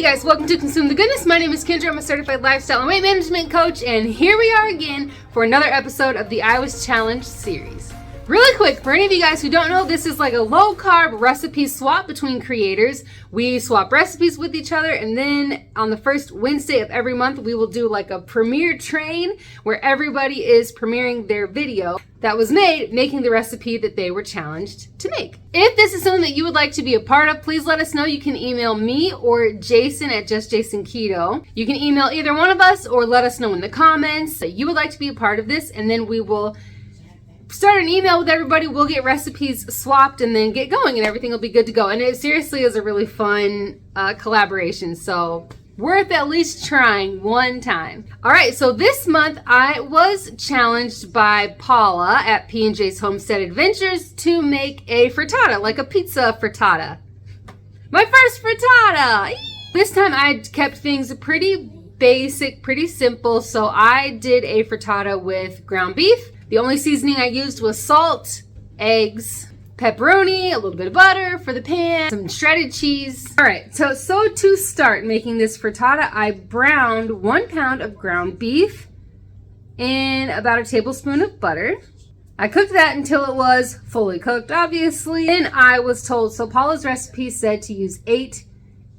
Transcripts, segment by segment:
guys, welcome to Consume the Goodness. My name is Kendra. I'm a certified lifestyle and weight management coach, and here we are again for another episode of the I Was Challenged series. Really quick, for any of you guys who don't know, this is like a low-carb recipe swap between creators. We swap recipes with each other, and then on the first Wednesday of every month, we will do like a premiere train where everybody is premiering their video that was made making the recipe that they were challenged to make. If this is something that you would like to be a part of, please let us know. You can email me or Jason at JustJasonKeto. You can email either one of us or let us know in the comments that you would like to be a part of this, and then we will start an email with everybody. We'll get recipes swapped and then get going, and everything will be good to go. And it seriously is a really fun collaboration, so worth at least trying one time. All right, so this month I was challenged by Paula at P&J's Homestead Adventures to make a frittata, like a pizza frittata. My first frittata! This time I kept things pretty basic, pretty simple, so I did a frittata with ground beef. The only seasoning I used was salt, eggs, pepperoni, a little bit of butter for the pan, some shredded cheese. All right, so to start making this frittata, I browned 1 pound of ground beef in about a tablespoon of butter. I cooked that until it was fully cooked, obviously. Then I was told, so Paula's recipe said to use 8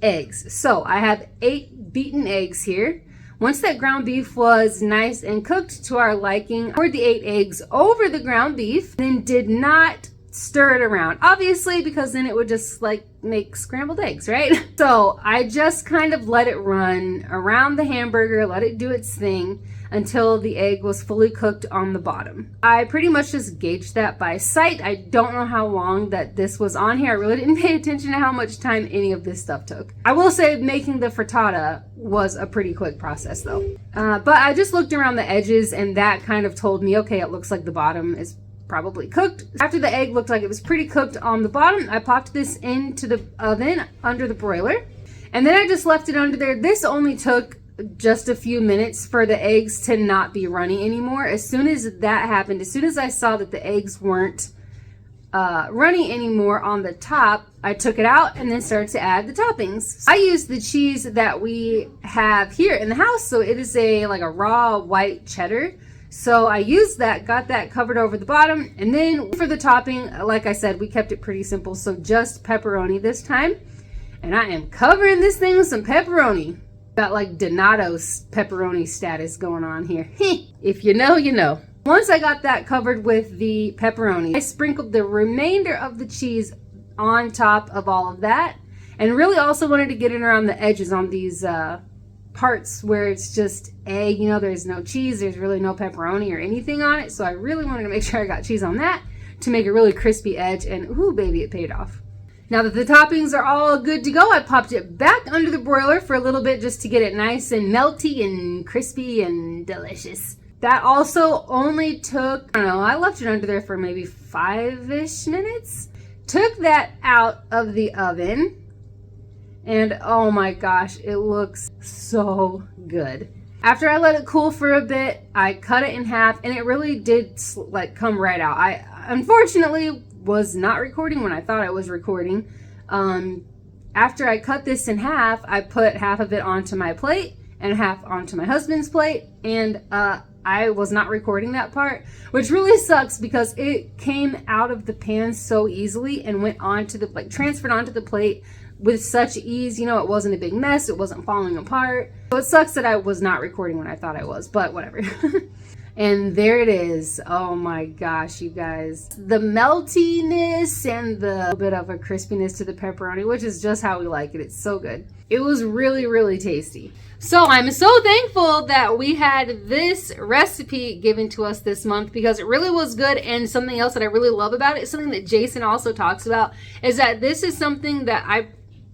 eggs. So I have 8 beaten eggs here. Once that ground beef was nice and cooked to our liking, I poured the 8 eggs over the ground beef, then did not stir it around, obviously, because then it would just like make scrambled eggs, right? So I just kind of let it run around the hamburger, let it do its thing until the egg was fully cooked on the bottom. I pretty much just gauged that by sight. I don't know how long that this was on here. I really didn't pay attention to how much time any of this stuff took. I will say making the frittata was a pretty quick process though. But I just looked around the edges and that kind of told me, okay, it looks like the bottom is probably cooked. After the egg looked like it was pretty cooked on the bottom, I popped this into the oven under the broiler, and then I just left it under there. This only took just a few minutes for the eggs to not be runny anymore. As soon as that happened, as soon as I saw that the eggs weren't runny anymore on the top, I took it out and then started to add the toppings. I used the cheese that we have here in the house, so it is like a raw white cheddar. So I used that, got that covered over the bottom, and then for the topping, like I said, we kept it pretty simple, so just pepperoni this time. And I am covering this thing with some pepperoni. Got like Donato's pepperoni status going on here. If you know, you know. Once I got that covered with the pepperoni, I sprinkled the remainder of the cheese on top of all of that, and really also wanted to get it around the edges on these parts where it's just egg, you know, there's no cheese, there's really no pepperoni or anything on it. So I really wanted to make sure I got cheese on that to make a really crispy edge, and ooh baby, it paid off. Now that the toppings are all good to go, I popped it back under the broiler for a little bit just to get it nice and melty and crispy and delicious. That also only took, I don't know, I left it under there for maybe 5-ish minutes. Took that out of the oven, and oh my gosh, it looks so good. After I let it cool for a bit, I cut it in half, and it really did like come right out. I unfortunately was not recording when I thought I was recording. After I cut this in half, I put half of it onto my plate and half onto my husband's plate, and I was not recording that part, which really sucks because it came out of the pan so easily and went onto the, like, transferred onto the plate with such ease. You know, it wasn't a big mess, it wasn't falling apart. So it sucks that I was not recording when I thought I was, but whatever. And there it is. Oh my gosh, you guys. The meltiness and the bit of a crispiness to the pepperoni, which is just how we like it. It's so good. It was really, really tasty. So I'm so thankful that we had this recipe given to us this month because it really was good. And something else that I really love about it, something that Jason also talks about, is that this is something that I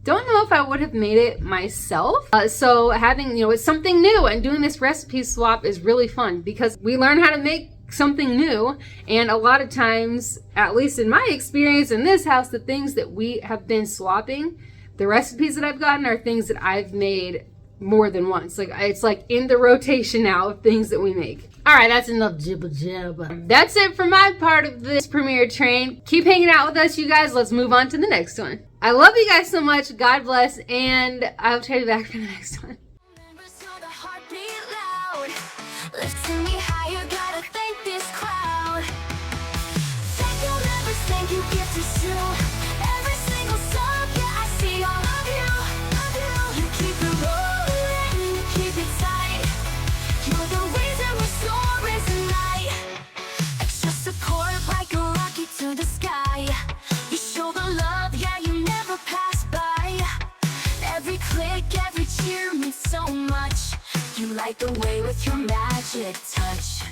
don't know if I would have made it myself. So having, you know, it's something new, and doing this recipe swap is really fun because we learn how to make something new. And a lot of times, at least in my experience in this house, the things that we have been swapping, the recipes that I've gotten are things that I've made more than once. Like, it's like in the rotation now of things that we make. All right, that's enough jibba jabba. That's it for my part of this premiere train. Keep hanging out with us, you guys. Let's move on to the next one. I love you guys so much. God bless. And I'll try to be back for the next one. Lifting me higher, gotta thank this crowd. Thank you, never thank you, gift is true. Every single song, yeah, I see all of you. You keep it rolling, you keep it tight. You're the reason we're soaring tonight. Extra support like a rocket to the sky. You show the love, yeah, you never pass by. Every click, every cheer means so much. You light the way with your magic touch.